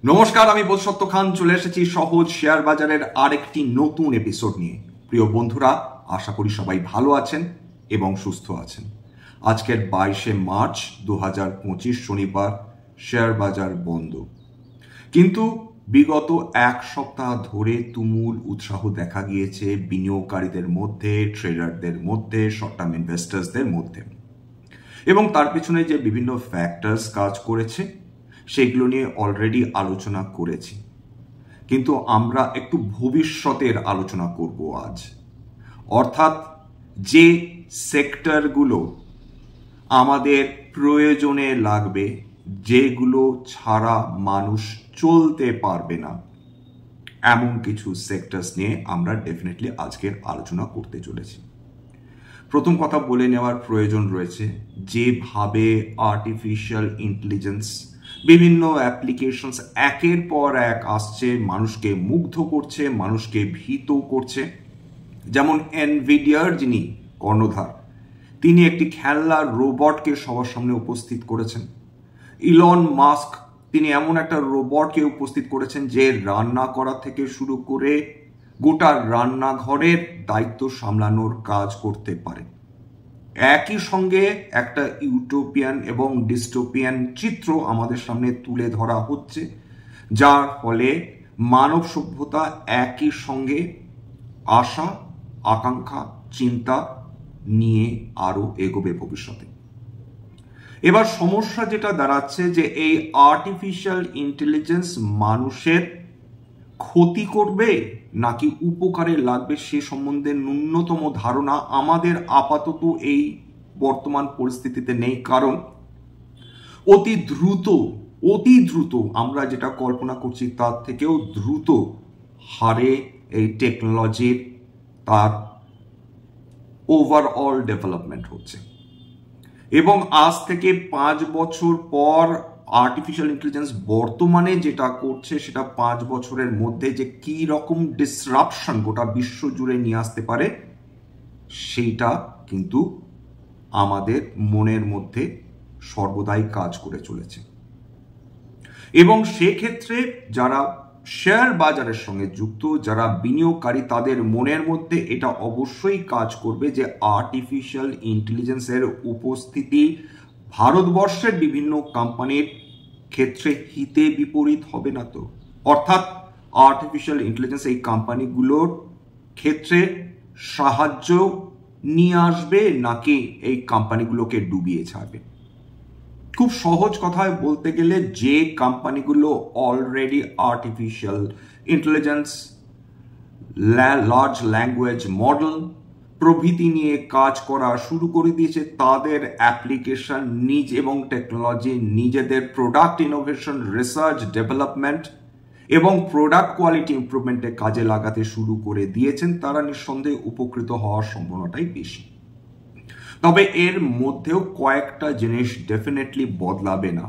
নমস্কার, আমি বোধসত্ত্ব খান চলে এসেছি সহজ শেয়ার বাজারের আরেকটি নতুন এপিসোড নিয়ে। প্রিয় বন্ধুরা, আশা করি সবাই ভালো আছেন এবং সুস্থ আছেন। আজকের 22শে মার্চ 2025 শনিবার, শেয়ার বাজার বন্ধ, কিন্তু বিগত এক সপ্তাহ ধরে তুমুল উৎসাহ দেখা গিয়েছে বিনিয়োগকারীদের মধ্যে, ট্রেডারদের মধ্যে, শর্ট টার্ম ইনভেস্টার্সদের মধ্যে, এবং তার পেছনে যে বিভিন্ন ফ্যাক্টরস কাজ করেছে সেগুলো নিয়ে অলরেডি আলোচনা করেছি। কিন্তু আমরা একটু ভবিষ্যতের আলোচনা করব আজ, অর্থাৎ যে সেক্টরগুলো আমাদের প্রয়োজনে লাগবে, যেগুলো ছাড়া মানুষ চলতে পারবে না, এমন কিছু সেক্টরস নিয়ে আমরা ডেফিনেটলি আজকের আলোচনা করতে চলেছি। প্রথম কথা বলে নেওয়ার প্রয়োজন রয়েছে, যেভাবে আর্টিফিশিয়াল ইন্টেলিজেন্স বিভিন্ন অ্যাপ্লিকেশনস একের পর এক আসছে, মানুষকে মুগ্ধ করছে, মানুষকে ভীত করছে। যেমন এনভিডিয়ার যিনি কর্ণধার, তিনি একটি খেলনার রোবটকে সবার সামনে উপস্থিত করেছেন। ইলন মাস্ক, তিনি এমন একটা রোবটকে উপস্থিত করেছেন যে রান্না করা থেকে শুরু করে গোটা রান্নাঘরের দায়িত্ব সামলানোর কাজ করতে পারে। একই সঙ্গে একটা ইউটোপিয়ান এবং ডিস্টোপিয়ান চিত্র আমাদের সামনে তুলে ধরা হচ্ছে, যার ফলে মানব সভ্যতা একই সঙ্গে আশা, আকাঙ্ক্ষা, চিন্তা নিয়ে আরো এগোবে ভবিষ্যতে। এবার সমস্যা যেটা দাঁড়াচ্ছে যে এই আর্টিফিশিয়াল ইন্টেলিজেন্স মানুষের ক্ষতি করবে নাকি উপকারে লাগবে সে সম্বন্ধে ন্যূনতম ধারণা আমাদের আপাতত এই বর্তমান পরিস্থিতিতে নেই। কারণ অতি দ্রুত আমরা যেটা কল্পনা করছি তার থেকেও দ্রুত হারে এই টেকনোলজির তার ওভারঅল ডেভেলপমেন্ট হচ্ছে, এবং আজ থেকে 5 বছর পর আর্টিফিশিয়াল ইন্টেলিজেন্স বর্তমানে যেটা করছে সেটা 5 বছরের মধ্যে যে কি রকম ডিসরাপশন গোটা বিশ্ব জুড়ে নিয়ে আসতে পারে সেইটা কিন্তু আমাদের মনের মধ্যে সর্বদাই কাজ করে চলেছে। এবং সেক্ষেত্রে যারা শেয়ার বাজারের সঙ্গে যুক্ত, যারা বিনিয়োগকারী, তাদের মনের মধ্যে এটা অবশ্যই কাজ করবে যে আর্টিফিশিয়াল ইন্টেলিজেন্সের উপস্থিতি ভারতবর্ষের বিভিন্ন কোম্পানির ক্ষেত্রে হিতে বিপরীত হবে না তো। অর্থাৎ আর্টিফিশিয়াল ইন্টেলিজেন্স এই কোম্পানিগুলোর ক্ষেত্রে সাহায্য নিয়ে আসবে নাকি এই কোম্পানিগুলোকে ডুবিয়ে ছাড়বে। খুব সহজ কথায় বলতে গেলে, যে কোম্পানিগুলো already artificial intelligence, large language model প্রভৃতি নিয়ে কাজ করা শুরু করে দিয়েছে, তাদের অ্যাপ্লিকেশন নিজ এবং টেকনোলজি নিজেদের প্রোডাক্ট ইনোভেশন, রিসার্চ, ডেভেলপমেন্ট এবং প্রোডাক্ট কোয়ালিটি ইমপ্রুভমেন্টে কাজে লাগাতে শুরু করে দিয়েছেন, তারা নিঃসন্দেহে উপকৃত হওয়ার সম্ভাবনাটাই বেশি। তবে এর মধ্যেও কয়েকটা জিনিস ডেফিনেটলি বদলাবে না।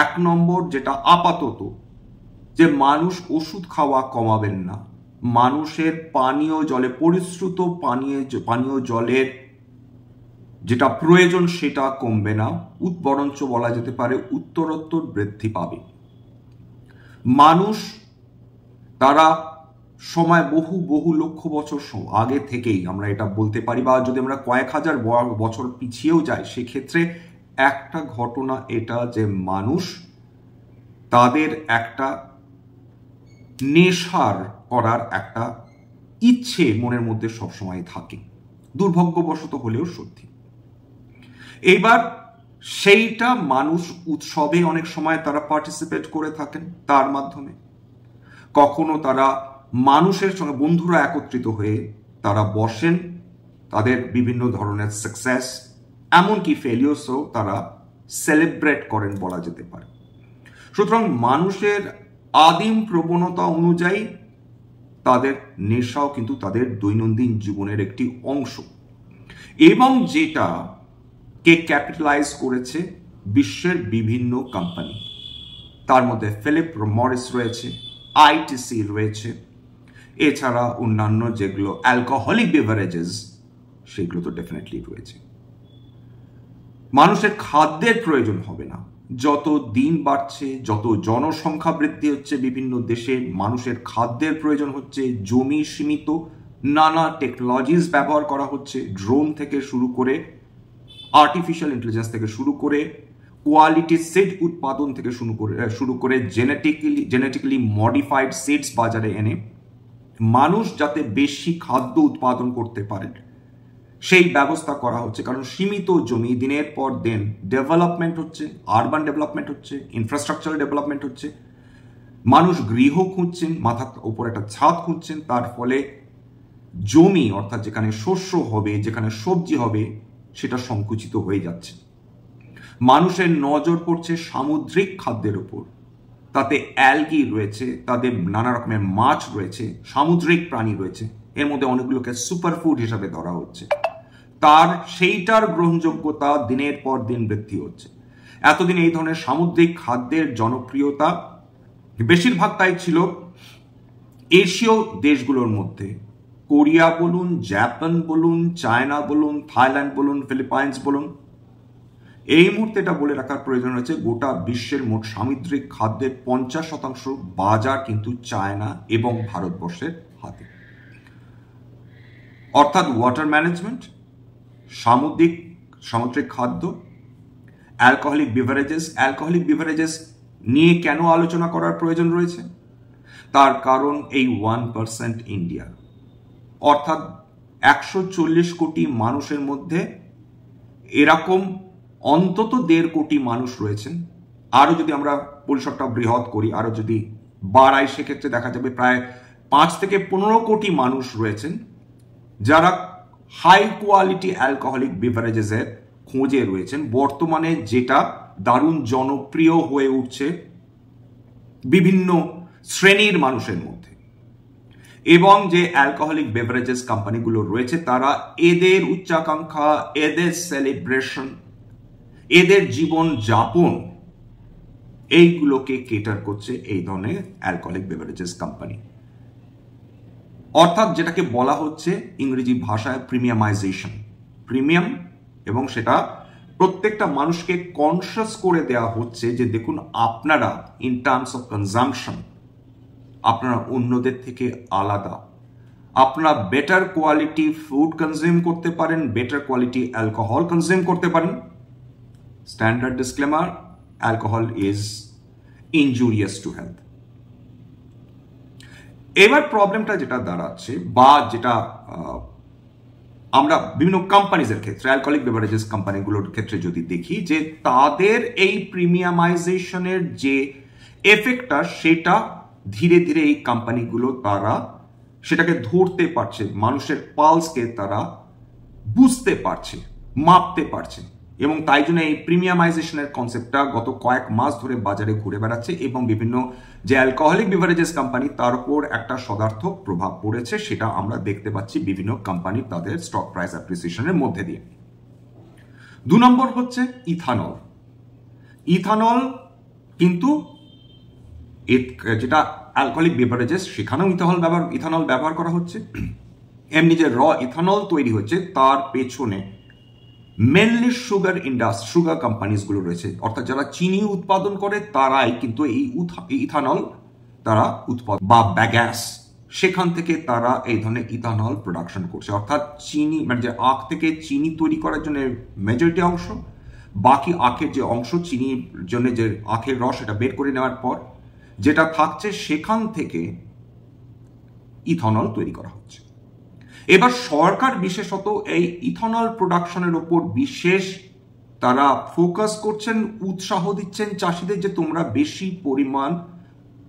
1 নম্বর, যেটা আপাতত, যে মানুষ ওষুধ খাওয়া কমাবেন না, মানুষের পানীয় জলে, পরিশ্রুত পানীয় জলের যেটা প্রয়োজন সেটা কমবে না, বরঞ্চ বলা যেতে পারে উত্তরোত্তর বৃদ্ধি পাবে। মানুষ তারা সময় বহু লক্ষ বছর আগে থেকেই আমরা এটা বলতে পারি, বা যদি আমরা কয়েক হাজার বছর পিছিয়েও যাই, সেক্ষেত্রে একটা ঘটনা এটা যে মানুষ তাদের একটা নেশার করার একটা ইচ্ছে মনের মধ্যে সবসময় থাকে, দুর্ভাগ্যবশত হলেও সত্যি। এইবার সেইটা মানুষ উৎসবে অনেক সময় তারা পার্টিসিপেট করে থাকেন, তার মাধ্যমে কখনো তারা মানুষের সঙ্গে, বন্ধুরা একত্রিত হয়ে তারা বসেন, তাদের বিভিন্ন ধরনের সাকসেস, এমনকি ফেলিওরসও তারা সেলিব্রেট করেন বলা যেতে পারে। সুতরাং মানুষের আদিম প্রবণতা অনুযায়ী তাদের নেশাও কিন্তু তাদের দৈনন্দিন জীবনের একটি অংশ, এবং যেটা কে ক্যাপিটালাইজ করেছে বিশ্বের বিভিন্ন কোম্পানি। তার মধ্যে ফিলিপ মরিস রয়েছে, আইটিসি রয়েছে, এছাড়া অন্যান্য যেগুলো অ্যালকোহলিক বেভারেজেস সেগুলো তো ডেফিনেটলি রয়েছে। মানুষের খাদ্যের প্রয়োজন হবে না, যত দিন বাড়ছে, যত জনসংখ্যা বৃদ্ধি হচ্ছে, বিভিন্ন দেশে মানুষের খাদ্যের প্রয়োজন হচ্ছে, জমি সীমিত, নানা টেকনোলজিস ব্যবহার করা হচ্ছে, ড্রোন থেকে শুরু করে আর্টিফিশিয়াল ইন্টেলিজেন্স থেকে শুরু করে কোয়ালিটি সিড উৎপাদন থেকে শুরু করে জেনেটিক্যালি মডিফাইড সিডস বাজারে এনে মানুষ যাতে বেশি খাদ্য উৎপাদন করতে পারেন সেই ব্যবস্থা করা হচ্ছে। কারণ সীমিত জমি, দিনের পর দিন ডেভেলপমেন্ট হচ্ছে, আরবান ডেভেলপমেন্ট হচ্ছে, ইনফ্রাস্ট্রাকচার ডেভেলপমেন্ট হচ্ছে, মানুষ গৃহ খুঁজছেন, মাথার উপর একটা ছাদ খুঁজছেন, তার ফলে জমি অর্থাৎ যেখানে শস্য হবে, যেখানে সবজি হবে, সেটা সংকুচিত হয়ে যাচ্ছে। মানুষের নজর পড়ছে সামুদ্রিক খাদ্যের উপর, তাতে অ্যালগি রয়েছে, তাদের নানা রকমের মাছ রয়েছে, সামুদ্রিক প্রাণী রয়েছে, এর মধ্যে অনেকগুলোকে সুপারফুড হিসাবে ধরা হচ্ছে। সেইটার গ্রহণযোগ্যতা দিনের পর দিন বৃদ্ধি হচ্ছে। এতদিন এই ধরনের সামুদ্রিক খাদ্যের জনপ্রিয়তা বেশিরভাগটাই ছিল এশীয় দেশগুলোর মধ্যে, কোরিয়া বলুন, জাপান বলুন, চায়না বলুন, থাইল্যান্ড বলুন, ফিলিপাইন্স বলুন। এই মুহূর্তে এটা বলে রাখার প্রয়োজন রয়েছে, গোটা বিশ্বের মোট সামুদ্রিক খাদ্যের 50% বাজার কিন্তু চায়না এবং ভারতবর্ষের হাতে। অর্থাৎ ওয়াটার ম্যানেজমেন্ট, সামুদ্রিক খাদ্য, অ্যালকোহলিক বিভারেজেস নিয়ে কেন আলোচনা করার প্রয়োজন রয়েছে? তার কারণ এই 1% ইন্ডিয়া, অর্থাৎ 140 কোটি মানুষের মধ্যে এরকম অন্তত 1.5 কোটি মানুষ রয়েছেন। আরো যদি আমরা পরিসরটা বৃহৎ করি, আরো যদি বাড়াই, সেক্ষেত্রে দেখা যাবে প্রায় 5 থেকে 15 কোটি মানুষ রয়েছেন যারা হাই কোয়ালিটি অ্যালকোহলিক বিভারেজেসের খোঁজে রয়েছেন, বর্তমানে যেটা দারুণ জনপ্রিয় হয়ে উঠছে বিভিন্ন শ্রেণীর মানুষের মধ্যে। এবং যে অ্যালকোহলিক বেভারেজেস কোম্পানিগুলো রয়েছে, তারা এদের উচ্চাকাঙ্ক্ষা, এদের সেলিব্রেশন, এদের জীবন যাপন, এইগুলোকে কেটার করছে এই ধরনের অ্যালকোহলিক বেভারেজেস কোম্পানি। অর্থাৎ যেটাকে বলা হচ্ছে ইংরেজি ভাষায় প্রিমিয়ামাইজেশন, প্রিমিয়াম, এবং সেটা প্রত্যেকটা মানুষকে কনসিয়াস করে দেওয়া হচ্ছে যে দেখুন, আপনারা ইন টার্মস অফ কনজাম্পশন আপনারা অন্যদের থেকে আলাদা, আপনারা বেটার কোয়ালিটি ফুড কনজিউম করতে পারেন, বেটার কোয়ালিটি অ্যালকোহল কনজিউম করতে পারেন। Standard disclaimer, alcohol is injurious to health. এবার প্রবলেমটা যেটা দাঁড়াচ্ছে, বা যেটা আমরা বিভিন্ন কোম্পানিজের ক্ষেত্রে, অ্যালকোহলিক বেভারেজেস কোম্পানিগুলোর ক্ষেত্রে যদি দেখি, যে তাদের এই প্রিমিয়ামাইজেশনের যে এফেক্টটা, সেটা ধীরে ধীরে এই কোম্পানিগুলো তারা সেটাকে ধরতে পারছে, মানুষের পালসকে তারা বুঝতে পারছে, মাপতে পারছে, এবং তাই জন্য এই প্রিমিয়ামাইজেশনের কনসেপ্টটা গত কয়েক মাস ধরে বাজারে ঘুরে বেড়াচ্ছে, এবং বিভিন্ন যে অ্যালকোহলিক বিভারেজেস কোম্পানি তার উপর একটা সদার্থক প্রভাব পড়েছে, সেটা আমরা দেখতে পাচ্ছি বিভিন্ন কোম্পানি তাদের স্টক প্রাইস অ্যাপ্রিসিয়েশনের মধ্যে দিয়ে। 2 নম্বর হচ্ছে ইথানল। ইথানল কিন্তু যেটা অ্যালকোহলিক বেভারেজেস, সেখানেও ইথানল ব্যবহার করা হচ্ছে। এমনি যে র ইথানল তৈরি হচ্ছে, তার পেছনে মেনলি সুগার কোম্পানিজ গুলো রয়েছে, অর্থাৎ যারা চিনি উৎপাদন করে তারাই কিন্তু এই ইথানল তারা উৎপাদন, বা ব্যাগাস, সেখান থেকে তারা এই ধরনের ইথানল প্রোডাকশন করছে। অর্থাৎ চিনি, মানে যে আখ থেকে চিনি তৈরি করার জন্য মেজরিটি অংশ, বাকি আখের যে অংশ চিনির জন্য যে আখের রস, এটা বের করে নেওয়ার পর যেটা থাকছে, সেখান থেকে ইথানল তৈরি করা হচ্ছে। এবার সরকার বিশেষত এই ইথানল প্রোডাকশনের উপর বিশেষ তারা ফোকাস করছেন, উৎসাহ দিচ্ছেন চাষিদের যে তোমরা বেশি পরিমাণ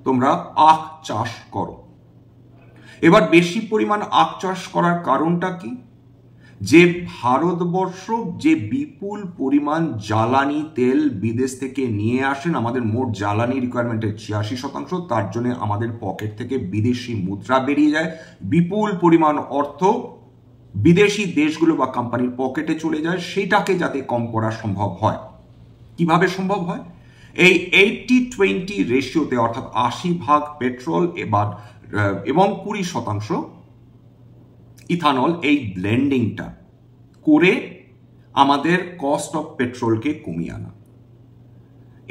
তোমরা আখ চাষ করো। এবার বেশি পরিমাণ আখ চাষ করার কারণটা কি? যে ভারতবর্ষ যে বিপুল পরিমাণ জ্বালানি তেল বিদেশ থেকে নিয়ে আসেন, আমাদের মোট জ্বালানি রিকোয়ারমেন্টের 86%, তার জন্য আমাদের পকেট থেকে বিদেশি মুদ্রা বেরিয়ে যায়, বিপুল পরিমাণ অর্থ বিদেশি দেশগুলো বা কোম্পানির পকেটে চলে যায়। সেটাকে যাতে কম করা সম্ভব হয়, কিভাবে সম্ভব হয়? এই 80-20 রেশিওতে, অর্থাৎ 80% পেট্রোল এবং 20% ইথানল, এই ব্লেন্ডিংটা করে আমাদের কস্ট অফ পেট্রোলকে কমিয়ে আনা।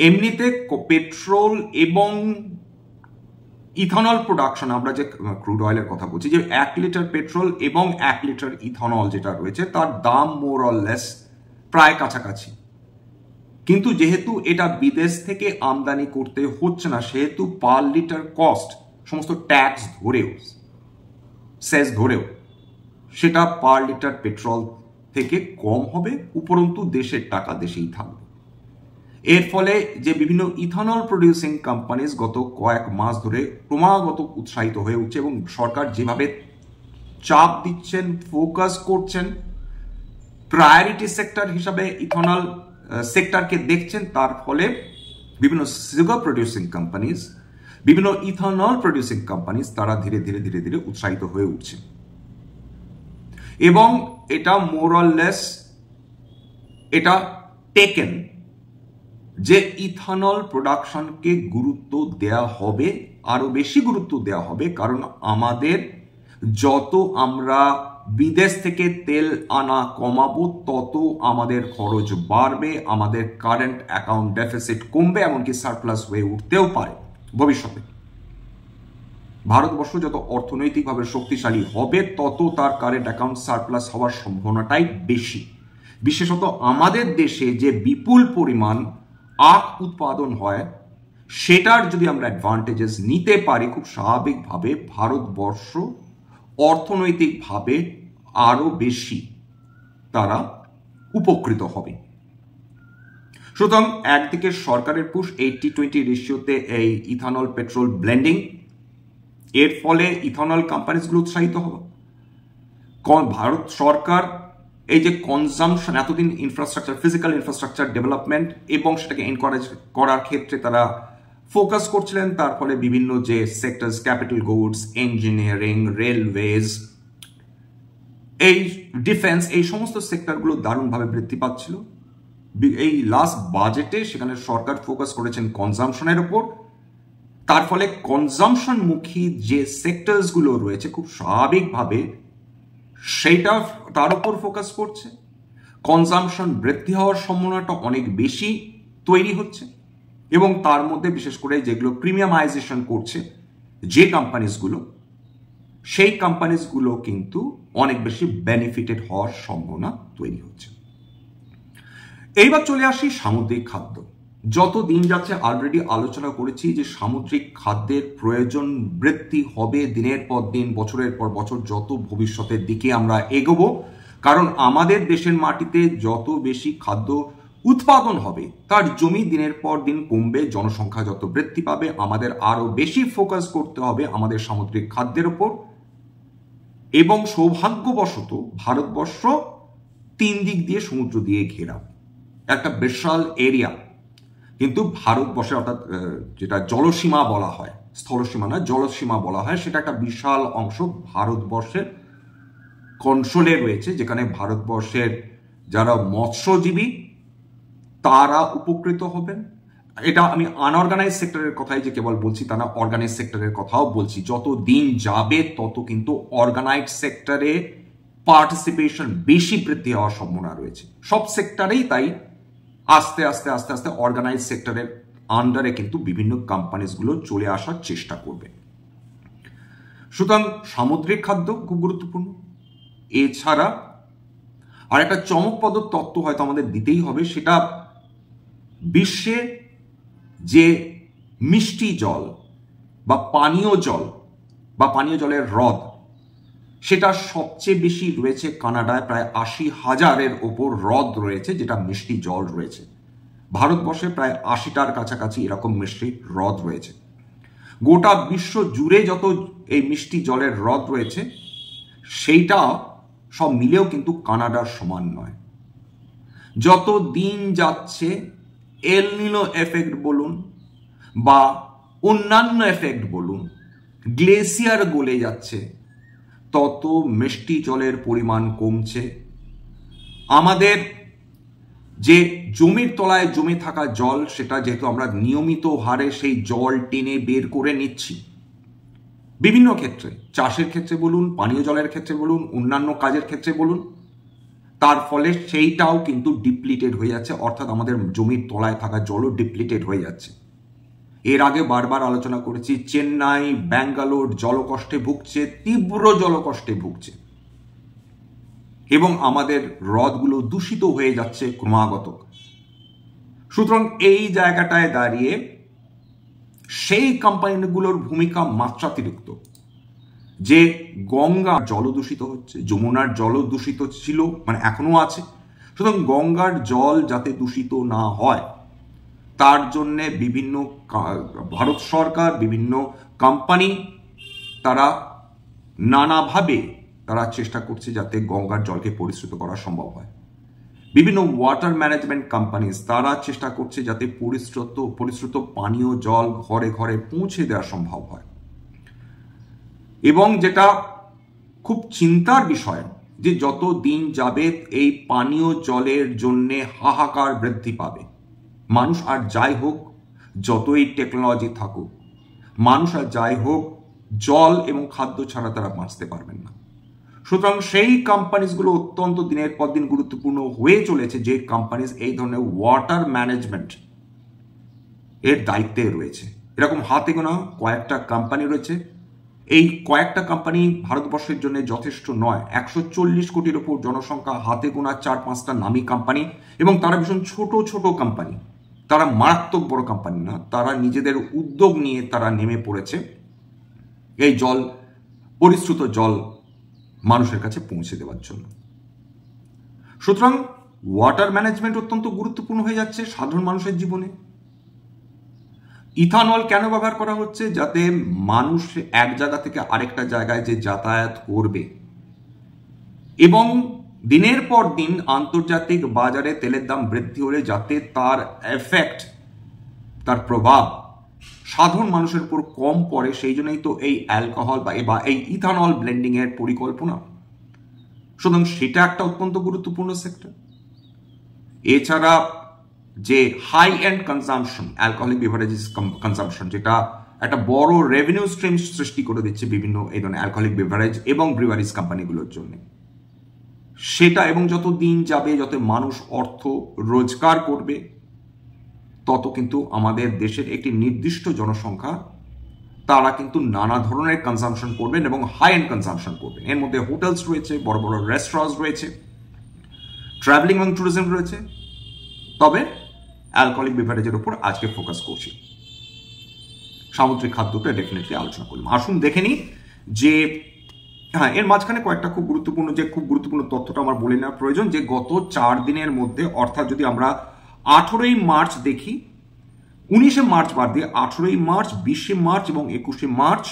এমনিতে পেট্রোল এবং ইথানল প্রোডাকশন, আমরা যে ক্রুড অয়েলের কথা বলছি, যে 1 লিটার পেট্রোল এবং 1 লিটার ইথানল যেটা রয়েছে তার দাম মোর অর লেস প্রায় কাছাকাছি। কিন্তু যেহেতু এটা বিদেশ থেকে আমদানি করতে হচ্ছে না, সেহেতু পার লিটার কস্ট সমস্ত ট্যাক্স ধরেও, সেস ধরেও, সেটা পার লিটার পেট্রোল থেকে কম হবে, উপরন্তু দেশের টাকা দেশেই থাকবে। এর ফলে যে বিভিন্ন ইথানল প্রডিউসিং কোম্পানিজ গত কয়েক মাস ধরে ক্রমাগত উৎসাহিত হয়ে উঠছে এবং সরকার যেভাবে চাপ দিচ্ছেন, ফোকাস করছেন, প্রায়োরিটি সেক্টর হিসাবে ইথানল সেক্টরকে দেখছেন, তার ফলে বিভিন্ন সুগার প্রডিউসিং কোম্পানিজ, বিভিন্ন ইথানল প্রডিউসিং কোম্পানিজ তারা ধীরে ধীরে ধীরে ধীরে উৎসাহিত হয়ে উঠছে এবং এটা মোর অর লেস এটা টেকেন যে ইথানল প্রোডাকশনকে গুরুত্ব দেয়া হবে, আরো বেশি গুরুত্ব দেওয়া হবে, কারণ আমাদের যত আমরা বিদেশ থেকে তেল আনা কমাবো তত আমাদের খরচ বাড়বে, আমাদের কারেন্ট অ্যাকাউন্ট ডেফিসিট কমবে, এমনকি সারপ্লাস হয়ে উঠতেও পারে ভবিষ্যতে। ভারতবর্ষ যত অর্থনৈতিকভাবে শক্তিশালী হবে তত তার কারেন্ট অ্যাকাউন্ট সারপ্লাস হওয়ার সম্ভাবনাটাই বেশি। বিশেষত আমাদের দেশে যে বিপুল পরিমাণ আখ উৎপাদন হয়, সেটার যদি আমরা অ্যাডভান্টেজেস নিতে পারি, খুব স্বাভাবিকভাবে ভারতবর্ষ অর্থনৈতিকভাবে আরো বেশি তারা উপকৃত হবে। সুতরাং একদিকে সরকারের পুশ 80-20 রেশিওতে এই ইথানল পেট্রোল ব্লেন্ডিং, এর ফলে ইথানল কোম্পানিজগুলো উৎসাহিত হবে। ভারত সরকার এই যে কনজামশন, এতদিন ইনফ্রাস্ট্রাকচার, ফিজিক্যাল ইনফ্রাস্ট্রাকচার ডেভেলপমেন্ট এবং সেটাকে এনকারেজ করার ক্ষেত্রে তারা ফোকাস করছিলেন, তার ফলে বিভিন্ন যে sectors, capital goods, engineering, railways, এই ডিফেন্স, এই সমস্ত সেক্টরগুলো দারুণভাবে বৃদ্ধি পাচ্ছিল। এই লাস্ট বাজেটে সেখানে সরকার ফোকাস করেছেন কনজামশনের উপর, তার ফলে কনজামশনমুখী যে সেক্টরসগুলো রয়েছে খুব স্বাভাবিকভাবে সেইটা তার উপর ফোকাস করছে। কনজামশন বৃদ্ধি হওয়ার সম্ভাবনাটা অনেক বেশি তৈরি হচ্ছে এবং তার মধ্যে বিশেষ করে যেগুলো প্রিমিয়ামাইজেশন করছে যে কোম্পানিজগুলো, সেই কোম্পানিজগুলো কিন্তু অনেক বেশি বেনিফিটেড হওয়ার সম্ভাবনা তৈরি হচ্ছে। এইবার চলে আসি সামুদ্রিক খাদ্য। যত দিন যাচ্ছে, অলরেডি আলোচনা করেছি যে সামুদ্রিক খাদ্যের প্রয়োজন বৃদ্ধি হবে দিনের পর দিন, বছরের পর বছর, যত ভবিষ্যতের দিকে আমরা এগোবো। কারণ আমাদের দেশের মাটিতে যত বেশি খাদ্য উৎপাদন হবে, তার জমি দিনের পর দিন কমবে, জনসংখ্যা যত বৃদ্ধি পাবে, আমাদের আরো বেশি ফোকাস করতে হবে আমাদের সামুদ্রিক খাদ্যের উপর। এবং সৌভাগ্যবশত ভারতবর্ষ 3 দিক দিয়ে সমুদ্র দিয়ে ঘেরা, একটা বিশাল এরিয়া। কিন্তু ভারতবর্ষে, অর্থাৎ যেটা জলসীমা বলা হয়, স্থলসীমা না, জলসীমা বলা হয়, সেটা একটা বিশাল অংশ ভারতবর্ষের কন্ট্রোলে রয়েছে, যেখানে ভারতবর্ষের যারা মৎস্যজীবী তারা উপকৃত হবেন। এটা আমি আনঅর্গানাইজ সেক্টরের কথাই যে কেবল বলছি তা না, অর্গানাইজ সেক্টরের কথাও বলছি। যত দিন যাবে তত কিন্তু অর্গানাইজ সেক্টরে পার্টিসিপেশন বেশি বৃদ্ধি হওয়ার সম্ভাবনা রয়েছে। সব সেক্টরেই তাই আস্তে আস্তে আস্তে আস্তে অর্গানাইজ সেক্টরের আন্ডারে কিন্তু বিভিন্ন কোম্পানিজগুলো চলে আসার চেষ্টা করবে। সুতরাং সামুদ্রিক খাদ্য খুব গুরুত্বপূর্ণ। এছাড়া আর একটা চমকপ্রদ তত্ত্ব হয়তো আমাদের দিতেই হবে, সেটা বিশ্বে যে মিষ্টি জল বা পানীয় জল বা পানীয় জলের হ্রদ, সেটা সবচেয়ে বেশি রয়েছে কানাডায়। প্রায় 80,000-এর ওপর হ্রদ রয়েছে যেটা মিষ্টি জল রয়েছে। ভারতবর্ষে প্রায় 80টার কাছাকাছি এরকম মিষ্টি হ্রদ রয়েছে। গোটা বিশ্ব জুড়ে যত এই মিষ্টি জলের হ্রদ রয়েছে, সেইটা সব মিলেও কিন্তু কানাডার সমান নয়। যত দিন যাচ্ছে, এল নিনো এফেক্ট বলুন বা অন্যান্য এফেক্ট বলুন, গ্লেসিয়ার গলে যাচ্ছে, তত মিষ্টি জলের পরিমাণ কমছে। আমাদের যে জমির তলায় জমে থাকা জল, সেটা যেহেতু আমরা নিয়মিত হারে সেই জল টেনে বের করে নিচ্ছি, বিভিন্ন ক্ষেত্রে, চাষের ক্ষেত্রে বলুন, পানীয় জলের ক্ষেত্রে বলুন, অন্যান্য কাজের ক্ষেত্রে বলুন, তার ফলে সেইটাও কিন্তু ডিপ্লিটেড হয়ে যাচ্ছে, অর্থাৎ আমাদের জমির তলায় থাকা জলও ডিপ্লিটেড হয়ে যাচ্ছে। এর আগে বারবার আলোচনা করেছি, চেন্নাই, ব্যাঙ্গালোর জলকষ্টে ভুগছে, তীব্র জলকষ্টে ভুগছে, এবং আমাদের হ্রদগুলো দূষিত হয়ে যাচ্ছে ক্রমাগত। সুতরাং এই জায়গাটায় দাঁড়িয়ে সেই কোম্পানিগুলোর ভূমিকা মাত্রাতিরিক্ত। যে গঙ্গার জল দূষিত হচ্ছে, যমুনার জল দূষিত ছিল, মানে এখনো আছে, সুতরাং গঙ্গার জল যাতে দূষিত না হয় তার জন্যে বিভিন্ন ভারত সরকার, বিভিন্ন কোম্পানি তারা নানাভাবে তারা চেষ্টা করছে যাতে গঙ্গার জলকে পরিশ্রুত করা সম্ভব হয়। বিভিন্ন ওয়াটার ম্যানেজমেন্ট কোম্পানিজ তারা চেষ্টা করছে যাতে পরিশ্রুত পানীয় জল ঘরে ঘরে পৌঁছে দেওয়া সম্ভব হয়। এবং যেটা খুব চিন্তার বিষয়, যে যত দিন যাবে এই পানীয় জলের জন্যে হাহাকার বৃদ্ধি পাবে। মানুষ আর যাই হোক, যতই টেকনোলজি থাকুক, মানুষ আর যাই হোক জল এবং খাদ্য ছাড়া তারা বাঁচতে পারবেন না। সুতরাং সেই কোম্পানিজগুলো অত্যন্ত দিনের পর দিন গুরুত্বপূর্ণ হয়ে চলেছে, যে কোম্পানিজ এই ধরনের ওয়াটার ম্যানেজমেন্ট এর দায়িত্বে রয়েছে। এরকম হাতে গোনা কয়েকটা কোম্পানি রয়েছে। এই কয়েকটা কোম্পানি ভারতবর্ষের জন্য যথেষ্ট নয়। 140 কোটির ওপর জনসংখ্যা, হাতে গোনা 4-5টা নামী কোম্পানি, এবং তারা ভীষণ ছোট ছোট কোম্পানি, তারা মারাত্মক বড় কোম্পানি না। তারা নিজেদের উদ্যোগ নিয়ে তারা নেমে পড়েছে এই পরিশ্রুত জল মানুষের কাছে পৌঁছে দেওয়ার জন্য। সুতরাং ওয়াটার ম্যানেজমেন্ট অত্যন্ত গুরুত্বপূর্ণ হয়ে যাচ্ছে সাধারণ মানুষের জীবনে। ইথানল কেন ব্যবহার করা হচ্ছে? যাতে মানুষ এক জায়গা থেকে আরেকটা জায়গায় যে যাতায়াত করবে, এবং দিনের পর দিন আন্তর্জাতিক বাজারে তেলের দাম বৃদ্ধি হলে যাতে তার এফেক্ট, তার প্রভাব সাধারণ মানুষের উপর কম পড়ে, সেই জন্যই তো এই অ্যালকোহল বা এই ইথানল ব্লেন্ডিং এর পরিকল্পনা। সুতরাং সেটা একটা অত্যন্ত গুরুত্বপূর্ণ সেক্টর। এছাড়া যে high end consumption, alcoholic beverages consumption, যেটা একটা বড় রেভিনিউ স্ট্রিম সৃষ্টি করে দিচ্ছে বিভিন্ন এই ধরনের অ্যালকোহলিক বেভারেজ এবং ব্রিভারিজ কোম্পানিগুলোর জন্য, সেটা, এবং যত দিন যাবে, যত মানুষ অর্থ রোজগার করবে, তত কিন্তু আমাদের দেশের একটি নির্দিষ্ট জনসংখ্যা তারা কিন্তু নানা ধরনের কনজাম্পশন করবেন এবং হাই এন্ড কনজাম্পশন করবেন। এর মধ্যে হোটেলস রয়েছে, বড় বড় রেস্টুরেন্টস রয়েছে, ট্রাভেলিং এবং ট্যুরিজম রয়েছে। তবে অ্যালকোহলিক বেভারেজের উপর আজকে ফোকাস করছি, সামুদ্রিক খাদ্যটা ডেফিনেটলি আলোচনা করলাম। আসুন দেখে নিই যে হ্যাঁ, এর মাঝখানে কয়েকটা খুব গুরুত্বপূর্ণ তথ্যটা আমার বলে নেওয়া প্রয়োজন, যে গত 4 দিনের মধ্যে, অর্থাৎ যদি আমরা 18ই মার্চ দেখি, 19শে মার্চ বাদ দিয়ে 18ই মার্চ, 20শে মার্চ এবং 21শে মার্চ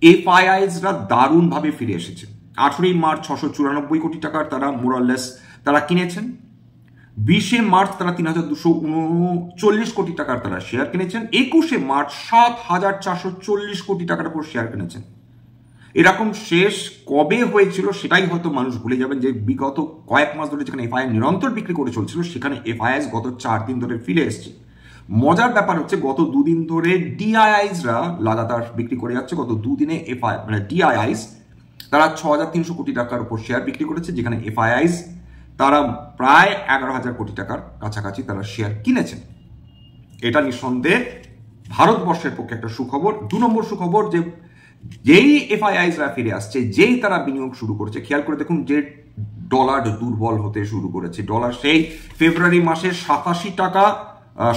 এফআইআইসরা দারুণভাবে ফিরে এসেছে। 18ই মার্চ 694 কোটি টাকার তারা মোরাললেস তারা কিনেছেন। 20শে মার্চ তারা 3239 কোটি টাকার তারা শেয়ার কিনেছেন। 21শে মার্চ 7440 কোটি টাকার উপর শেয়ার কিনেছেন। এরকম শেষ কবে হয়েছিল সেটাই হয়তো মানুষ ভুলে যাবেন, যে বিগত কয়েক মাস ধরে যেখানে এফআইআই নিরন্তর বিক্রি করে চলছিল, সেখানে এফআইআইস গত 4 দিন ধরে ফিরে এসছে। মজার ব্যাপার হচ্ছে, গত 2 দিন ধরে ডিআইআইসরা লাগাতার বিক্রি করে যাচ্ছে। গত 2 দিনে ডিআইআইস তারা 6300 কোটি টাকার উপর শেয়ার বিক্রি করেছে, যেখানে এফআইআইস তারা প্রায় 11,000 কোটি টাকার কাছাকাছি তারা শেয়ার কিনেছেন। এটা নিঃসন্দেহে ভারতবর্ষের পক্ষে একটা সুখবর। 2 নম্বর সুখবর, যে যেই এফআইআইসরা ফিরে আসছে, যেই তারা বিনিয়োগ শুরু করেছে, খেয়াল করে দেখুন যে ডলার দুর্বল হতে শুরু করেছে। ডলার সেই ফেব্রুয়ারি মাসে 87 টাকা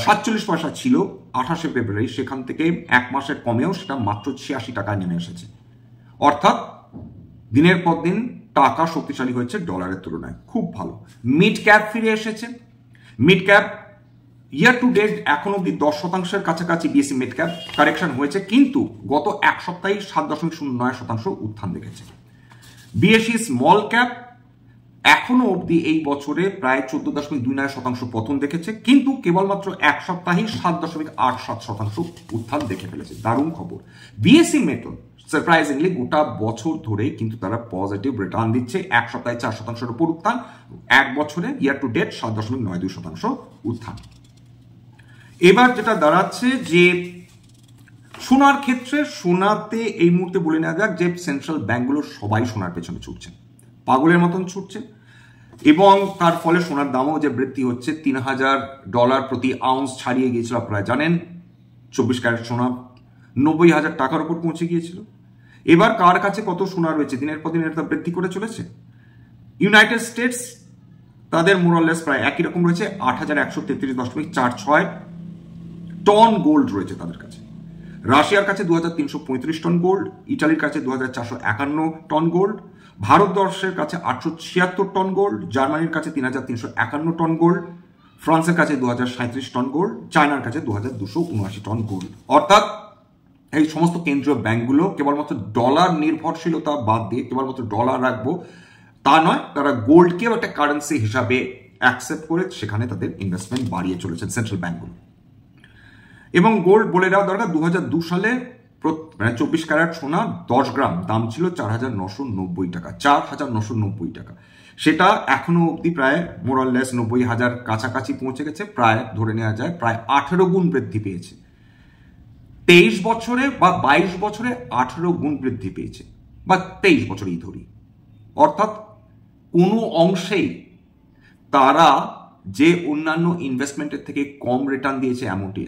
47 পয়সা ছিল 28শে ফেব্রুয়ারি, সেখান থেকে এক মাসের কমেও সেটা মাত্র 86 টাকায় নেমে এসেছে। অর্থাৎ দিনের পর দিন টাকা শক্তিশালী হয়েছে ডলারের তুলনায়, খুব ভালো। মিড ক্যাপ ফিরে এসেছে। Mid cap year to date এখন অব্দি 10% কাছাকাছি বিএসসি মিড ক্যাপ কারেকশন হয়েছে, কিন্তু গত এক সপ্তাহে 7.09% উত্থান দেখেছে। বিএসসি স্মল ক্যাপ এখনো অব্দি এই বছরে প্রায় 14.29% পতন দেখেছে, কিন্তু কেবলমাত্র এক সপ্তাহে 7.87% উত্থান দেখে ফেলেছে। দারুণ খবর। বিএসসি মেটল সারপ্রাইজিংলি গোটা বছর ধরে কিন্তু তারা পজিটিভ রিটার্ন দিচ্ছে। এক সপ্তাহে 4%-এর উপর উত্থান, এক বছরে ইয়ার টু ডেট 7.92% উত্থান। এবার যেটা দাঁড়াচ্ছে যে সোনার ক্ষেত্রে, সোনাতে এই মুহূর্তে বলে নেওয়া যাক যে সেন্ট্রাল ব্যাংকগুলো সবাই সোনার পেছনে ছুটছে, পাগলের মতন ছুটছে। এবং তার ফলে সোনার দামও যে বৃদ্ধি হচ্ছে, $3,000 প্রতি আউন্স ছাড়িয়ে গিয়েছিল, আপনারা জানেন। 24 ক্যারেট সোনা 90,000 টাকার উপর পৌঁছে গিয়েছিল। এবার কার কাছে কত সোনা রয়েছে দিনের পর দিন এটা বৃদ্ধি করে চলেছে। ইউনাইটেড স্টেটস তাদের মোরাললেস প্রায় একই রকম রয়েছে, 8,133.46 টন গোল্ড রয়েছে তাদের কাছে। রাশিয়ার কাছে 2,335 টন গোল্ড, ইটালির কাছে 2,451 টন গোল্ড, ভারতবর্ষের কাছে 876 টন গোল্ড, জার্মানির কাছে 3,351 টন গোল্ড, ফ্রান্সের কাছে 2,037 টন গোল্ড, চায়নার কাছে 2,279 টন গোল্ড। অর্থাৎ এই সমস্ত কেন্দ্রীয় ব্যাংকগুলো কেবলমাত্র ডলার নির্ভরশীলতা বাদ দিয়ে কেবলমাত্র ডলার রাখবো তা নয়, তারা গোল্ডকেও একটা কারেন্সি হিসাবে অ্যাকসেপ্ট করে সেখানে তাদের ইনভেস্টমেন্ট বাড়িয়ে চলেছেন সেন্ট্রাল ব্যাংকগুলো। এবং গোল্ড বলে দেওয়া দরকার, 2002 সালে 24 ক্যারেট সোনা 10 গ্রাম দাম ছিল 4,990 টাকা, 4,990 টাকা। সেটা এখনো অব্দি প্রায় মোরাললেস 90,000 কাছাকাছি পৌঁছে গেছে, প্রায় ধরে নেওয়া যায় প্রায় 18 গুণ বৃদ্ধি পেয়েছে। 23 বছরে বা 22 বছরে 18 গুণ বৃদ্ধি পেয়েছে, বা 23 বছরেই ধরি। অর্থাৎ কোনো অংশেই তারা যে অন্যান্য ইনভেস্টমেন্টের থেকে কম রিটার্ন দিয়েছে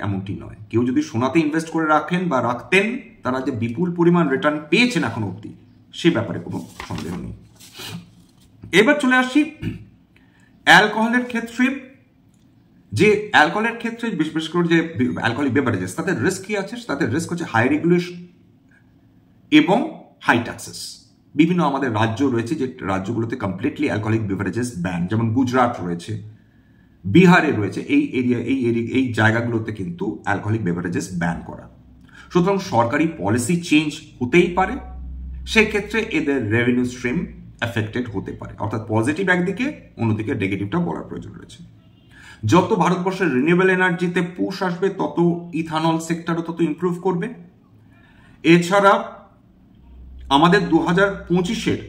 এমনটি নয়। কেউ যদি সোনাতে ইনভেস্ট করে রাখেন বা রাখতেন, তারা যে বিপুল পরিমাণ রিটার্ন পেয়েছেন এখন অব্দি, সে ব্যাপারে কোনো সন্দেহ নেই। এবার চলে আসি অ্যালকোহলের ক্ষেত্রে। যে অ্যালকোহলের ক্ষেত্রে বিশেষ করে যে অ্যালকোহলিক বেভারেজেস, তাদের রিস্ক কি আছে? তাদের রিস্ক হচ্ছে হাই রেগুলেশন এবং হাই ট্যাক্সেস। বিভিন্ন আমাদের রাজ্য রয়েছে যে রাজ্যগুলোতে কমপ্লিটলি অ্যালকোহলিক বেভারেজেস ব্যান, যেমন গুজরাট রয়েছে, বিহারে রয়েছে। এই জায়গাগুলোতে কিন্তু অ্যালকোহলিক বেভারেজেস ব্যান করা। সুতরাং সরকারি পলিসি চেঞ্জ হতেই পারে, সেক্ষেত্রে এদের রেভিনিউ স্ট্রিম এফেক্টেড হতে পারে। অর্থাৎ পজিটিভ একদিকে, অন্যদিকে নেগেটিভটা বলার প্রয়োজন রয়েছে। যত ভারতবর্ষের রিনিউয়েবল এনার্জিতে পুশ আসবে, তত ইথানল সেক্টরও তত ইমপ্রুভ করবে। এছাড়া আমাদের 2025-এর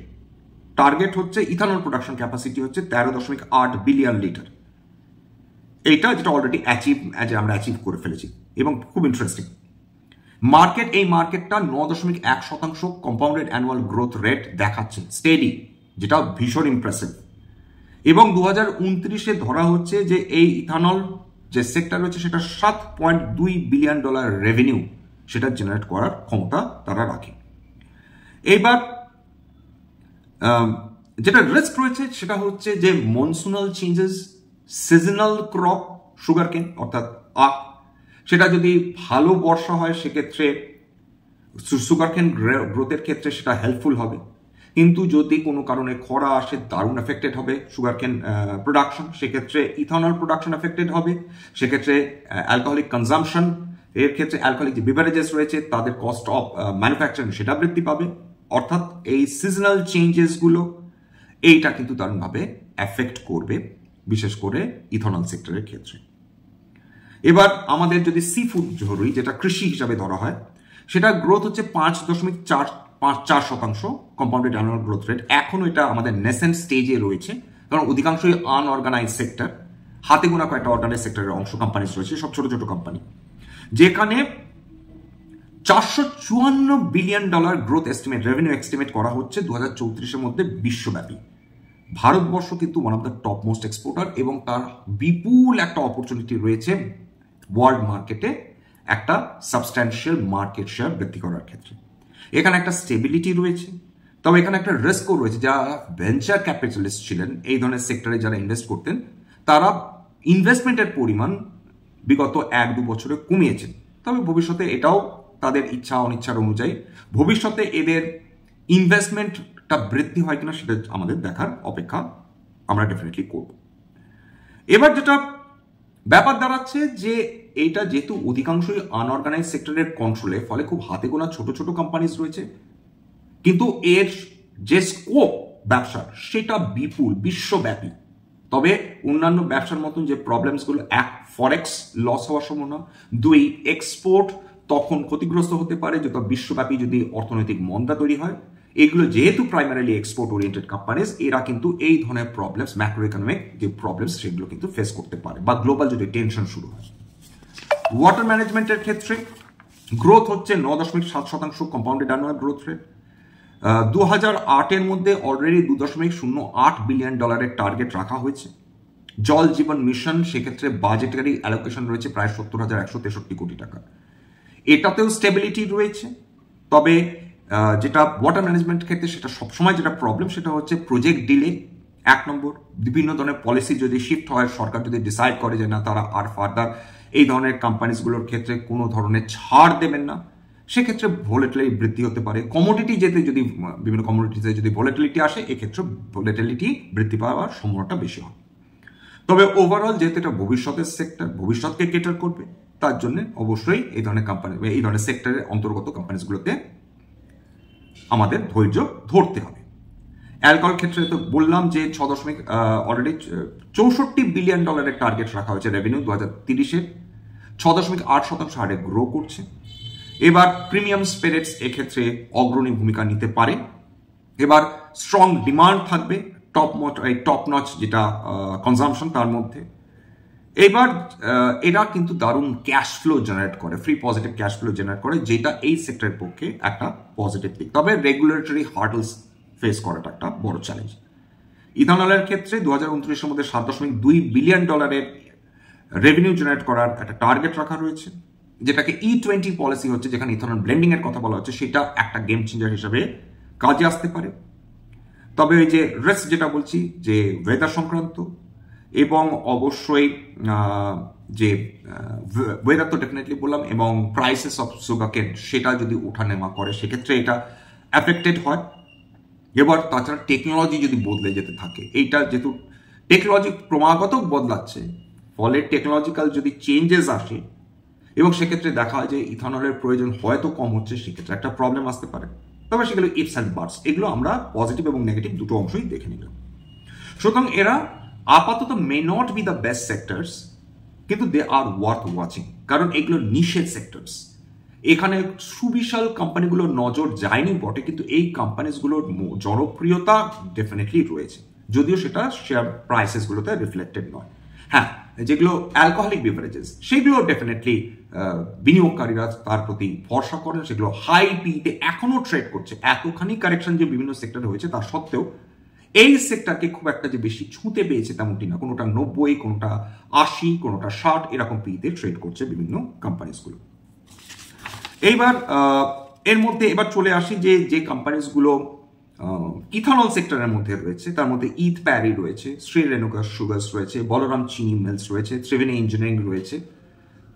টার্গেট হচ্ছে ইথানল প্রোডাকশন ক্যাপাসিটি হচ্ছে 13.8 বিলিয়ন লিটার। এইটা যেটা অলরেডি আমরা অ্যাচিভ করে ফেলেছি। এবং খুব ইন্টারেস্টিং মার্কেট, এই মার্কেটটা 9.1% কম্পাউন্ডেড অ্যানুয়াল গ্রোথ রেট দেখাচ্ছে, স্টেডি, যেটা ভীষণ ইমপ্রেসিভ। এবং 2029-এ ধরা হচ্ছে যে এই ইথানল যে সেক্টর রয়েছে সেটা $7.2 বিলিয়ন রেভিনিউ সেটা জেনারেট করার ক্ষমতা তারা রাখে। এইবার যেটা রিস্ক রয়েছে সেটা হচ্ছে যে মনসুনাল চেঞ্জেস, সিজনাল ক্রপ সুগার কেন অর্থাৎ আখ, সেটা যদি ভালো বর্ষা হয় সেক্ষেত্রে সুগার কেন গ্রোথের ক্ষেত্রে সেটা হেল্পফুল হবে। কিন্তু যদি কোনো কারণে খরা আসে, দারুণ এফেক্টেড হবে সুগার কেন প্রোডাকশন, সেক্ষেত্রে ইথানল প্রোডাকশন এফেক্টেড হবে, সেক্ষেত্রে অ্যালকোহলিক কনজাম্পশন, এর ক্ষেত্রে অ্যালকোহলিক যে বেভারেজেস রয়েছে তাদের কস্ট অফ ম্যানুফ্যাকচারিং সেটা বৃদ্ধি পাবে। অর্থাৎ এই সিজনাল চেঞ্জেসগুলো এইটা কিন্তু দারুণভাবে এফেক্ট করবে, বিশেষ করে ইথানল সেক্টরের ক্ষেত্রে। এবার আমাদের যদি সি ফুড ধরি, যেটা কৃষি হিসাবে ধরা হয়, সেটা গ্রোথ হচ্ছে 5.4% কম্পাউন্ডেড অ্যানুয়াল গ্রোথ রেট। এখনো এটা আমাদের নেসেন্ট স্টেজে রয়েছে, কারণ অধিকাংশই আনঅর্গানাইজ সেক্টর, হাতে গোনা কয়েকটা অর্গানাইজ সেক্টরের অংশ কোম্পানি রয়েছে, সব ছোট ছোট কোম্পানি, যেখানে $454 billion growth estimate, revenue estimate করা হচ্ছে 2034-এর মধ্যে বিশ্বব্যাপী। ভারতবর্ষ কিন্তু one of the top most exporter, এবং তার বিপুল একটা অপরচুনিটি রয়েছে ওয়ার্ল্ড মার্কেটে একটা সাবস্ট্যান্সিয়াল মার্কেট শেয়ার বৃদ্ধি করার ক্ষেত্রে। এখানে একটা স্টেবিলিটি রয়েছে, তবে এখানে একটা রিস্কও রয়েছে। যারা ভেঞ্চার ক্যাপিটালিস্ট ছিলেন, এই ধরনের সেক্টরে যারা ইনভেস্ট করতেন, তারা ইনভেস্টমেন্টের পরিমাণ বিগত 1-2 বছরে কমিয়েছেন। তবে ভবিষ্যতে এটাও তাদের ইচ্ছা অনিচ্ছার অনুযায়ী ভবিষ্যতে এদের ইনভেস্টমেন্টটা বৃদ্ধি হয় কিনা সেটা আমাদের দেখার অপেক্ষা আমরা ডেফিনেটলি করব। এবার যেটা ব্যাপার দাঁড়াচ্ছে যে এইটা যেহেতু অধিকাংশই আনঅর্গানাইজ সেক্টরের কন্ট্রোলে, ফলে খুব হাতে গোনা ছোট ছোট কোম্পানিজ রয়েছে, কিন্তু এর যে স্কোপ ব্যবসার সেটা বিপুল, বিশ্বব্যাপী। তবে অন্যান্য ব্যবসার মতন যে প্রবলেমসগুলো, এক, ফরেক্স লস হওয়ার সম্ভাবনা, 2, এক্সপোর্ট তখন ক্ষতিগ্রস্ত হতে পারে যত বিশ্বব্যাপী যদি অর্থনৈতিক মন্দা তৈরি হয়। এগুলো যেহেতু প্রাইমারিলি এক্সপোর্ট ওরিয়েন্টেড কোম্পানিজ, এরা কিন্তু এই ধরনের প্রবলেমস, ম্যাক্রো ইকোনমিক যে প্রবলেমস, সেগুলো কিন্তু ফেস করতে পারে, বা গ্লোবাল যদি টেনশন শুরু হয়। ওয়াটার ম্যানেজমেন্টের ক্ষেত্রে গ্রোথ হচ্ছে 9.7% কম্পাউন্ডেড অ্যানুয়াল গ্রোথ রেট। 2008-এর মধ্যে অলরেডি $2.08 বিলিয়ন টার্গেট রাখা হয়েছে। জল জীবন মিশন সেক্ষেত্রে বাজেটারি অ্যালোকেশন রয়েছে প্রায় 70,163 কোটি টাকা। এটাতেও স্টেবিলিটি রয়েছে, তবে যেটা ওয়াটার ম্যানেজমেন্ট ক্ষেত্রে সেটা সবসময় যেটা প্রবলেম সেটা হচ্ছে প্রজেক্ট ডিলে। 1 নম্বর, বিভিন্ন ধরনের পলিসি যদি শিফট হয়, সরকার যদি ডিসাইড করে যে না তারা আর ফার্দার এই ধরনের কোম্পানিজগুলোর ক্ষেত্রে কোনো ধরনের ছাড় দেবেন না, সেক্ষেত্রে ভোলেটিলিটি বৃদ্ধি হতে পারে। কমোডিটি যেতে যদি বিভিন্ন কমোডিটিতে যদি ভোলেটিলিটি আসে, এক্ষেত্রে ভোলেটিলিটি বৃদ্ধি পাওয়ার সম্ভাবনাটা বেশি হয়। তবে ওভারঅল যেহেতু এটা ভবিষ্যতের সেক্টর, ভবিষ্যৎকে কেটার করবে, তার জন্য অবশ্যই এই ধরনের কোম্পানি, এই ধরনের সেক্টরের অন্তর্গত কোম্পানিজগুলোতে আমাদের ধৈর্য ধরতে হবে। অ্যালকোহল ক্ষেত্রে তো বললাম যে অলরেডি $64 বিলিয়ন টার্গেট রাখা হয়েছে রেভিনিউ 2030-এ, 6.8% হারে গ্রো করছে। এবার প্রিমিয়াম স্পিরিটস এক্ষেত্রে অগ্রণী ভূমিকা নিতে পারে। এবার স্ট্রং ডিমান্ড থাকবে টপ নচ যেটা কনজাম্পশন তার মধ্যে। এবার এরা কিন্তু দারুণ ক্যাশ ফ্লো জেনারেট করে, free positive cash flow generate করে, যেটা এই সেক্টরের পক্ষে একটা পজিটিভ দিক। তবে রেগুলেটরি হার্ডলস ফেস করাটা একটা বড় চ্যালেঞ্জ। ইথানলের ক্ষেত্রে 2029-এর মধ্যে $7.2 বিলিয়ন রেভিনিউ জেনারেট করার একটা টার্গেট রাখা রয়েছে, যেটাকে E20 পলিসি হচ্ছে, যেখানে ইথানল ব্লেন্ডিং এর কথা বলা হচ্ছে, সেটা একটা গেম চেঞ্জার হিসেবে কাজে আসতে পারে। তবে এই যে রিস্ক যেটা বলছি যে ওয়েদার সংক্রান্ত, এবং অবশ্যই যে ওয়েদার তো ডেফিনেটলি বললাম, এবং প্রাইসেস অফ সুগারকেন সেটা যদি ওঠানামা করে সেক্ষেত্রে এটা অ্যাফেক্টেড হয়। এবার তাছাড়া টেকনোলজি যদি বদলে যেতে থাকে, এইটা যেহেতু টেকনোলজি ক্রমাগত বদলাচ্ছে, ফলে টেকনোলজিক্যাল যদি চেঞ্জেস আসে এবং সেক্ষেত্রে দেখা হয় যে ইথানলের প্রয়োজন হয়তো কম হচ্ছে, সেক্ষেত্রে একটা প্রবলেম আসতে পারে। তবে সেগুলো ইফস অ্যান্ড বাটস, এগুলো আমরা পজিটিভ এবং নেগেটিভ দুটো অংশই দেখে নিলাম। সুতরাং এরা আপাতত may not be the best sectors, কিন্তু দে আর ওয়ার্থ ওয়াচিং, কারণ এগুলো নিশেড সেক্টরস। এখানে সুবিশাল কোম্পানিগুলোর নজর যায়নি বটে, কিন্তু এই কোম্পানিজগুলোর জনপ্রিয়তা ডেফিনেটলি রয়েছে, যদিও সেটা শেয়ার প্রাইসেসগুলোতে রিফ্লেক্টেড নয়। হ্যাঁ, যেগুলো অ্যালকোহলিক বিভারেজেস সেগুলো ডেফিনেটলি বিনিয়োগকারীরা তার প্রতি ভরসা করেন, সেগুলো হাই পিতে এখনো ট্রেড করছে। এতখানি কারেকশন যে বিভিন্ন সেক্টরে হয়েছে তার সত্ত্বেও এই সেক্টরকে খুব একটা যে বেশি ছুঁতে পেয়েছে তেমনটি না। কোনোটা 90, কোনোটা 80, কোনোটা 60 এরকম পিতে ট্রেড করছে বিভিন্ন কোম্পানিজগুলো। এইবার এর মধ্যে এবার চলে আসি যে কোম্পানিজগুলো ইথানল সেক্টরের মধ্যে রয়েছে, তার মধ্যে ইথ প্যারি রয়েছে, শ্রী রেণুকা সুগার্স রয়েছে, বলরাম চিনি মিলস রয়েছে, ত্রিবেণী ইঞ্জিনিয়ারিং রয়েছে,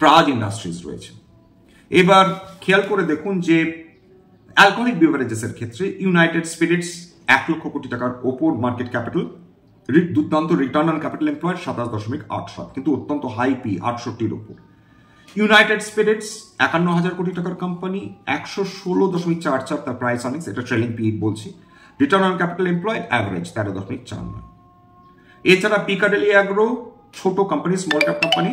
প্রাজ ইন্ডাস্ট্রিজ রয়েছে। এবার খেয়াল করে দেখুন যে অ্যালকোহলিক বিভারেজেসের ক্ষেত্রে ইউনাইটেড স্পিরিটস 1 লক্ষ কোটি টাকার ওপর মার্কেট ক্যাপিটাল, দুর্দান্ত রিটার্ন অন ক্যাপিটাল এমপ্লয়েড 27.87, কিন্তু অত্যন্ত হাই পি 68-র ওপর। ইউনাইটেড স্পিরিটস 51,000 কোটি টাকার কোম্পানি, 116.44 তার প্রাইস আর্নিংস, এটা ট্রেলিং পি বলছি। Return on capital employed average 13.49। এছাড়া পিকাডেলি অ্যাগ্রো ছোট company, small cap company,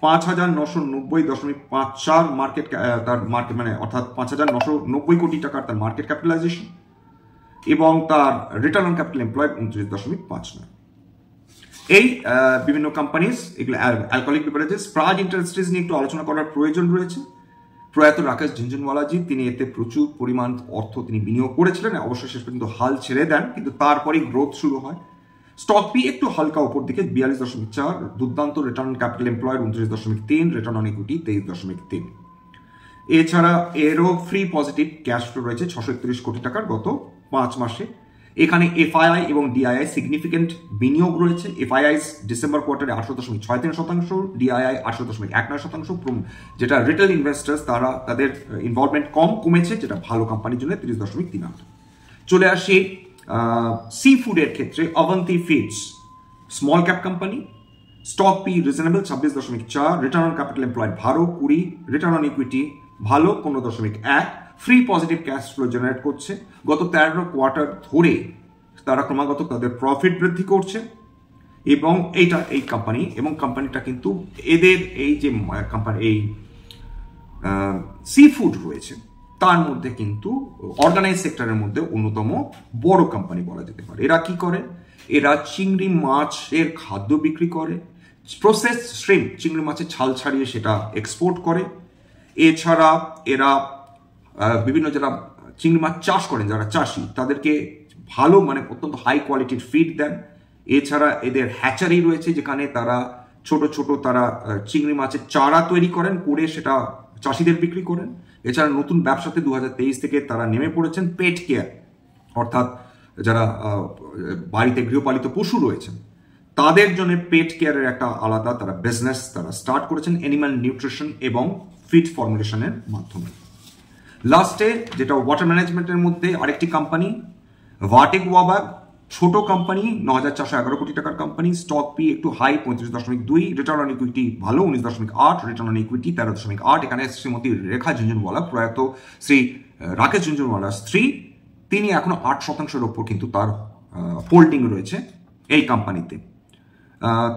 5,990.54 market, তার মার্কেট মানে অর্থাৎ 5,990 কোটি টাকার তার মার্কেট ক্যাপিটালাইজেশন, এবং তার রিটার্ন অন ক্যাপিটাল এমপ্লয়েড 29.59। এই বিভিন্ন কোম্পানিজ, এগুলো অ্যালকোহলিক বিভারেজেস। প্রাজ ইন্ডাস্ট্রিজ নিয়ে একটু আলোচনা করার প্রয়োজন রয়েছে। প্রয়াত রাকেশ ঝুনঝুনওয়ালাজি তিনি এতে প্রচুর পরিমাণ অর্থ তিনি বিনিয়োগ করেছিলেন, অবশ্যই শেষ পর্যন্ত হাল ছেড়ে দেন, কিন্তু তারপরেই গ্রোথ শুরু হয়। স্টক পি একটু হালকা উপর দিকে 42.4, দুর্দান্ত return on capital employed 29.3, return on equity 23.3। এছাড়া এরও ফ্রি পজিটিভ ক্যাশ ফ্লো রয়েছে 631 কোটি টাকার গত 5 মাসে। এখানে এফআইআই এবং ডিআইআই সিগনিফিকেন্ট বিনিয়োগ রয়েছে। এফআইআই ডিসেম্বর কোয়ার্টারে 8.63%, ডিআইআই 8.19%, যেটা রিটেল ইনভেস্টার্স তারা তাদের ইনভলভমেন্ট কমেছে, যেটা ভালো কোম্পানির জন্য 30.38। চলে আসি সি ফুডের ক্ষেত্রে Avanti feeds small cap company, stock P reasonable 26.4, return on capital employed ভালো 20, রিটার্ন অন ইকুইটি ভালো 15.1, free positive cash flow generate করছে। গত 13 কোয়ার্টার ধরে তারা ক্রমাগত তাদের প্রফিট বৃদ্ধি করছে, এবং এই কোম্পানি এবং কোম্পানিটা কিন্তু এদের এই যে কোম্পানি এই সি ফুড রয়েছে তার মধ্যে কিন্তু অর্গানাইজ সেক্টরের মধ্যে অন্যতম বড় কোম্পানি বলা যেতে পারে। এরা কি করে? এরা চিংড়ি মাছের খাদ্য বিক্রি করে, প্রসেস শ্রিম্প চিংড়ি মাছের ছাল ছাড়িয়ে সেটা এক্সপোর্ট করে। এছাড়া এরা বিভিন্ন যারা চিংড়ি মাছ চাষ করেন, যারা চাষি, তাদেরকে ভালো মানে অত্যন্ত হাই কোয়ালিটির ফিড দেন। এছাড়া এদের হ্যাচারি রয়েছে, যেখানে তারা ছোট ছোট তারা চিংড়ি মাছের চারা তৈরি করেন, করে সেটা চাষিদের বিক্রি করেন। এছাড়া নতুন ব্যবসাতে 2023 থেকে তারা নেমে পড়েছেন পেট কেয়ার, অর্থাৎ যারা বাড়িতে গৃহপালিত পশু রয়েছেন তাদের জন্য পেট কেয়ারের একটা আলাদা তারা বিজনেস তারা স্টার্ট করেছেন অ্যানিমাল নিউট্রিশন এবং ফিড ফর্মুলেশনের মাধ্যমে। লাস্টে যেটা ওয়াটার ম্যানেজমেন্টের মধ্যে আরেকটি কোম্পানি ভার্টেক ওয়াবাগ, ছোট কোম্পানি, 9,411 কোটি টাকার কোম্পানি, স্টক পি একটু হাই 35.2, রিটার্ন অন ইকুইটি ভালো 19.8, রিটার্ন অন ইকুইটি 13.8। এখানে শ্রীমতী রেখা ঝুনঝুনওয়ালা, প্রয়াত শ্রী রাকেশ ঝুনঝুনওয়ালার স্ত্রী, তিনি এখনো 8% ওপর কিন্তু তার হোল্ডিং রয়েছে এই কোম্পানিতে।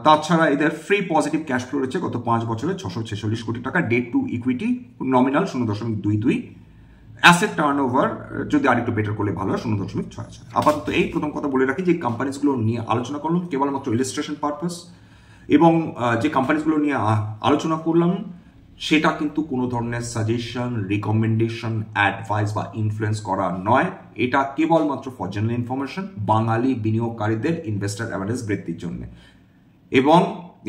তাছাড়া এদের ফ্রি পজিটিভ ক্যাশ ফ্লো রয়েছে গত 5 বছরে 646 কোটি টাকা, debt to equity nominal 0.22, asset turnover যদি আরেকটু বেটার করলে ভালো হয় 0.66। আপাতত এই প্রথম কথা বলে রাখি, যে কোম্পানিজগুলো নিয়ে আলোচনা করলাম কেবলমাত্র ইলাস্ট্রেশন পারপাস, এবং যে কোম্পানিজগুলো নিয়ে আলোচনা করলাম সেটা কিন্তু কোনো ধরনের সাজেশন, রিকমেন্ডেশন, অ্যাডভাইস বা ইনফ্লুয়েন্স করা নয়। এটা কেবলমাত্র ফর জেনারেল ইনফরমেশন, বাঙালি বিনিয়োগকারীদের ইনভেস্টার অ্যাওয়ারনেস বৃদ্ধির জন্য। এবং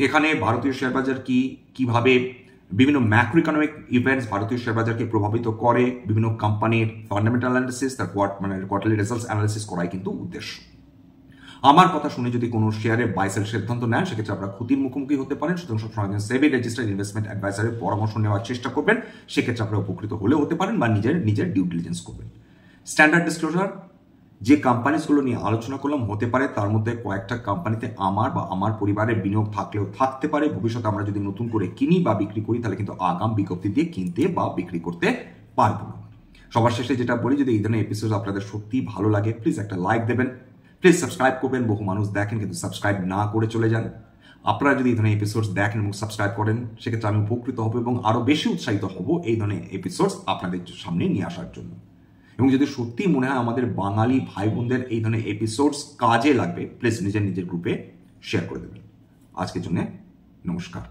এখানে ভারতীয় শেয়ার বাজার কিভাবে বিভিন্ন ম্যাক্রো ইকোনমিক ইভেন্টস ভারতীয় শেয়ার বাজারকে প্রভাবিত করে, বিভিন্ন কোম্পানির ফান্ডামেন্টাল অ্যানালিসিস, তার কোয়ার্টারলি রেজাল্টস অ্যানালিসিস করাই কিন্তু উদ্দেশ্য। আমার কথা শুনে যদি কোনো শেয়ারে বাই সেল সিদ্ধান্ত নেন, সেক্ষেত্রে আপনারা ক্ষতির মুখোমুখি হতে পারেন। সুতরাং সবসময় সেবি রেজিস্টার্ড ইনভেস্টমেন্ট অ্যাডভাইজারের পরামর্শ নেওয়ার চেষ্টা করবেন, সেক্ষেত্রে আপনারা উপকৃত হলেও হতে পারেন বা নিজের ডিউ ডিলিজেন্স করবেন। স্ট্যান্ডার্ড ডিসক্লোজার, যে কোম্পানিজগুলো নিয়ে আলোচনা করলাম হতে পারে তার মধ্যে কয়েকটা কোম্পানিতে আমার বা আমার পরিবারের বিনিয়োগ থাকলেও থাকতে পারে। ভবিষ্যতে আমরা যদি নতুন করে কিনি বা বিক্রি করি তাহলে কিন্তু আগাম বিজ্ঞপ্তি দিয়ে কিনতে বা বিক্রি করতে পারবো না। সবার শেষে যেটা বলি, যদি এই ধরনের এপিসোড আপনাদের সত্যি ভালো লাগে প্লিজ একটা লাইক দেবেন, প্লিজ সাবস্ক্রাইব করবেন। বহু মানুষ দেখেন কিন্তু সাবস্ক্রাইব না করে চলে যান। আপনারা যদি এই ধরনের এপিসোডস দেখেন এবং সাবস্ক্রাইব করেন, সেক্ষেত্রে আমি উপকৃত হব এবং আরো বেশি উৎসাহিত হব এই ধরনের এপিসোডস আপনাদের সামনে নিয়ে আসার জন্য। এবং যদি সত্যি মনে হয় আমাদের বাঙালি ভাই বোনদের এই ধরনের এপিসোডস কাজে লাগবে, প্লিজ নিজের গ্রুপে শেয়ার করে দেবেন। আজকের জন্য নমস্কার।